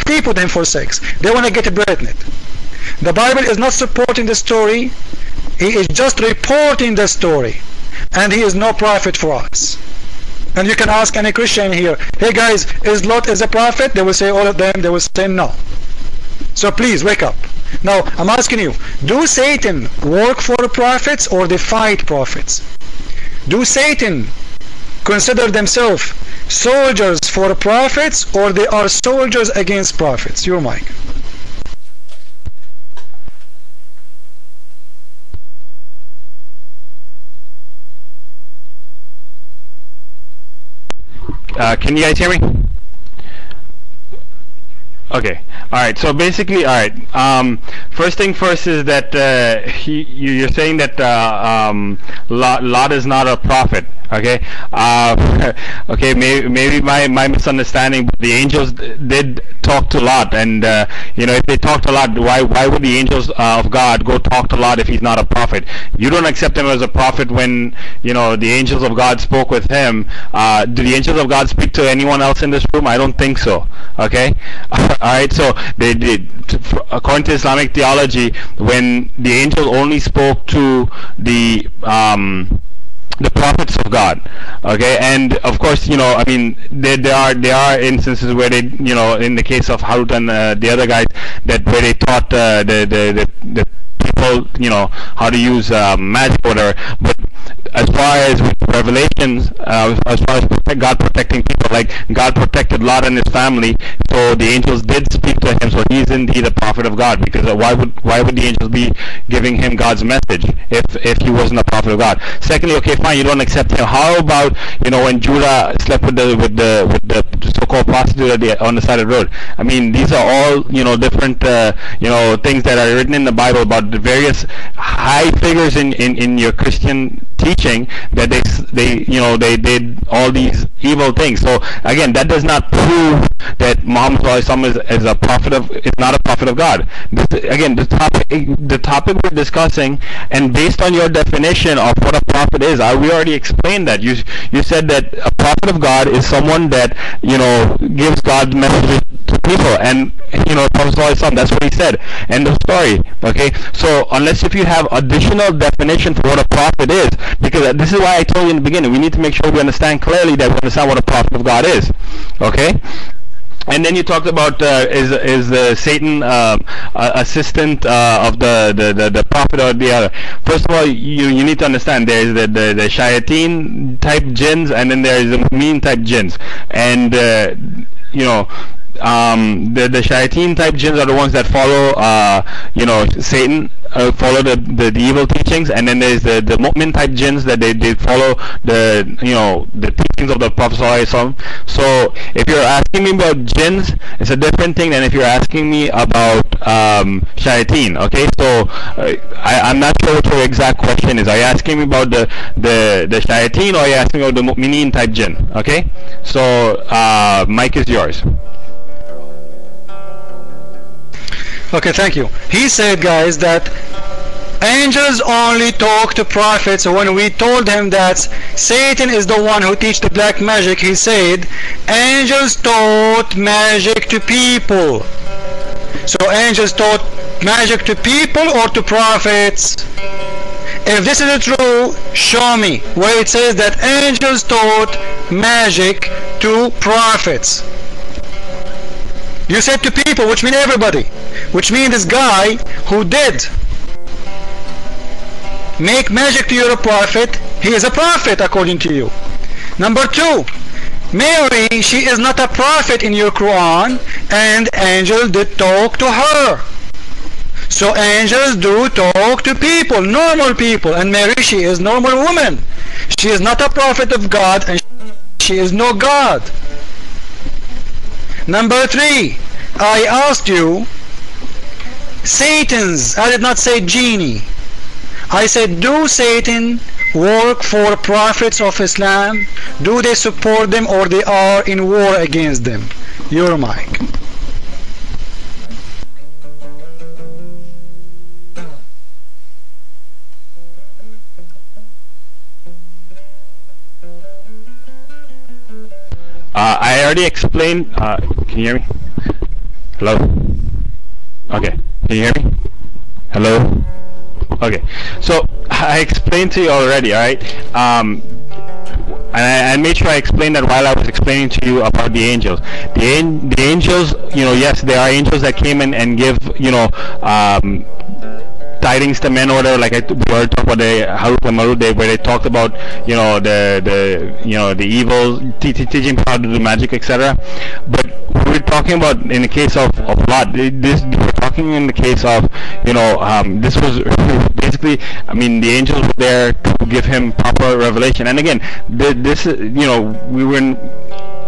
sleep with him for sex. They want to get pregnant. The Bible is not supporting the story. He is just reporting the story. And he is no prophet for us. And you can ask any Christian here, hey guys, is Lot a prophet? They will say, all of them, they will say no. So please wake up. Now I'm asking you, do Satan work for prophets or they fight prophets? Do Satan consider themselves soldiers for prophets or they are soldiers against prophets? Your mic. Can you guys hear me? Okay. All right. So basically, all right. First thing first is that you're saying that Lot is not a prophet. Okay. Okay. Maybe my misunderstanding. But the angels did talk to Lot, and if they talked to Lot, why would the angels of God go talk to Lot if he's not a prophet? You don't accept him as a prophet when the angels of God spoke with him. Do the angels of God speak to anyone else in this room? I don't think so. Okay. Alright, so they did, according to Islamic theology, when the angel only spoke to the prophets of God, okay, and of course, I mean, there are instances where they, in the case of Harut and the other guys, that where they taught the people, how to use magic or whatever. But as far as revelations, as far as God protecting people, like God protected Lot and his family, so the angels did speak to him. So he's indeed a prophet of God, because why would the angels be giving him God's message if he wasn't a prophet of God? Secondly, okay, fine, you don't accept him. How about when Judah slept with the so-called prostitute on the side of the road? I mean, these are all different things that are written in the Bible about the various high figures in your Christian teaching, that they did all these evil things. So again, that does not prove that Muhammad is a prophet is not a prophet of God. Again, the topic we're discussing, and based on your definition of what a prophet is, we already explained that. You said that a prophet of God is someone that gives God's messages to people, and Prophet ﷺ, that's what he said. End of story. Okay, so unless if you have additional definition for what a prophet is, because this is why I told you in the beginning, we need to make sure we understand clearly that we understand what a prophet of God is. Okay. And then you talked about is Satan assistant of the prophet or the other? First of all, you need to understand there is the shayateen type jinns, and then there is the mu'min type jinns, and the shayateen type jinns are the ones that follow Satan, follow the evil teachings, and then there's the mu'min type jinns that they follow the teachings of the Prophet ﷺ. So if you're asking me about jinns, it's a different thing than if you're asking me about shayateen. Okay, so I'm not sure what your exact question is. Are you asking me about the shayateen, or are you asking about the mu'mineen type jinn? Okay, so mic is yours. Okay, thank you. He said, guys, that angels only talk to prophets. So when we told him that Satan is the one who teaches the black magic, he said angels taught magic to people. So angels taught magic to people or to prophets? If this is true, show me where it says that angels taught magic to prophets. You said to people, which means everybody, which means this guy who did make magic to your prophet, he is a prophet according to you. Number two, Mary, she is not a prophet in your Quran, and angels did talk to her. So angels do talk to people, normal people, and Mary, she is normal woman. She is not a prophet of God, and she is no God. Number three, I asked you, Satan's, I did not say genie. I said, do Satan work for prophets of Islam? Do they support them, or they are in war against them? Your mic. I already explained. Can you hear me? Hello? Okay. Can you hear me? Hello? Okay. So I explained to you already, alright? And I made sure I explained that while I was explaining to you about the angels. The angels, you know, yes, there are angels that came in and give, you know, tidings to men or whatever, like we already talked about the Harut and Marut, where they talked about, you know, the evil, teaching people how to do magic, etc. But we're talking about in the case of Lot. We're talking in the case of, you know, this was basically, I mean, the angels were there to give him proper revelation. And again, this, you know,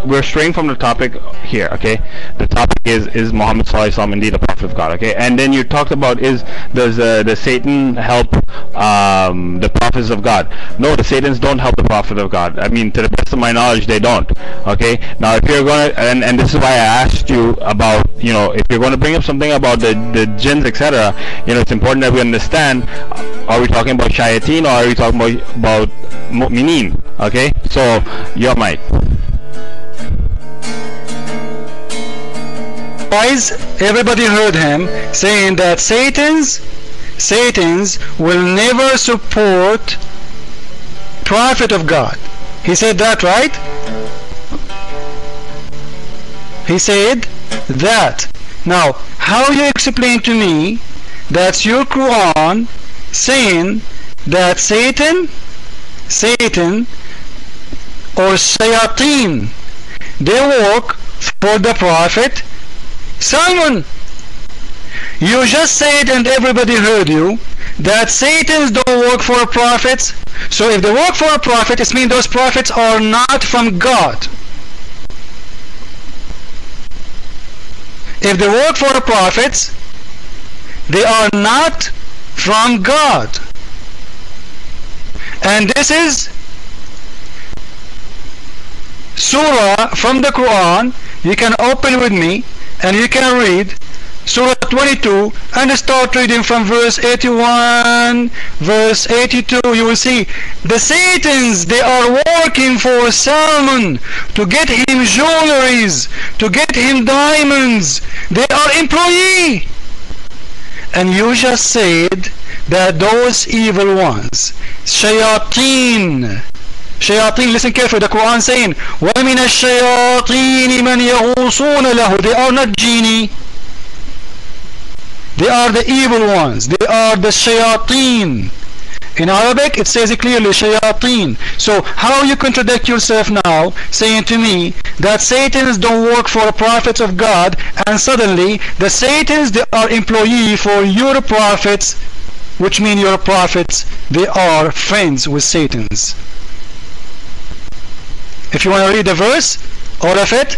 we're straying from the topic here, okay? The topic is Muhammad Sallallahu Alaihi Wasallam indeed a prophet of God, okay? And then you talked about does Satan help the prophets of God? No, the Satans don't help the prophet of God. I mean, to the best of my knowledge, they don't, okay? Now, if you're going to, and this is why I asked you about, you know, if you're going to bring up something about the jinns, etc., you know, it's important that we understand, are we talking about shayateen or are we talking about mu'mineen, okay? So, your mic. Guys, everybody heard him saying that Satans will never support prophet of God. He said that, right? He said that. Now, how you explain to me that's your Quran saying that Satan or Shayateen, they work for the prophet Salmon? You just said, and everybody heard you, that Satans don't work for prophets. So if they work for a prophet, it means those prophets are not from God. If they work for the prophets, they are not from God. And this is surah from the Quran. You can open with me and you can read Surah 22 and start reading from verse 81, verse 82. You will see the Satans, they are working for Salmon to get him jewelries, to get him diamonds. They are employee. And you just said that those evil ones, shayateen, listen carefully, the Quran saying, وَمِنَ الشَّيَاطِينِ مَنْ يَغُوصُونَ لَهُ. They are not genie. They are the evil ones. They are the shayateen. In Arabic, it says it clearly, shayateen. So, how you contradict yourself now, saying to me that Satans don't work for the prophets of God, and suddenly the Satans, they are employee for your prophets, which mean your prophets, they are friends with Satans. If you want to read the verse, all of it,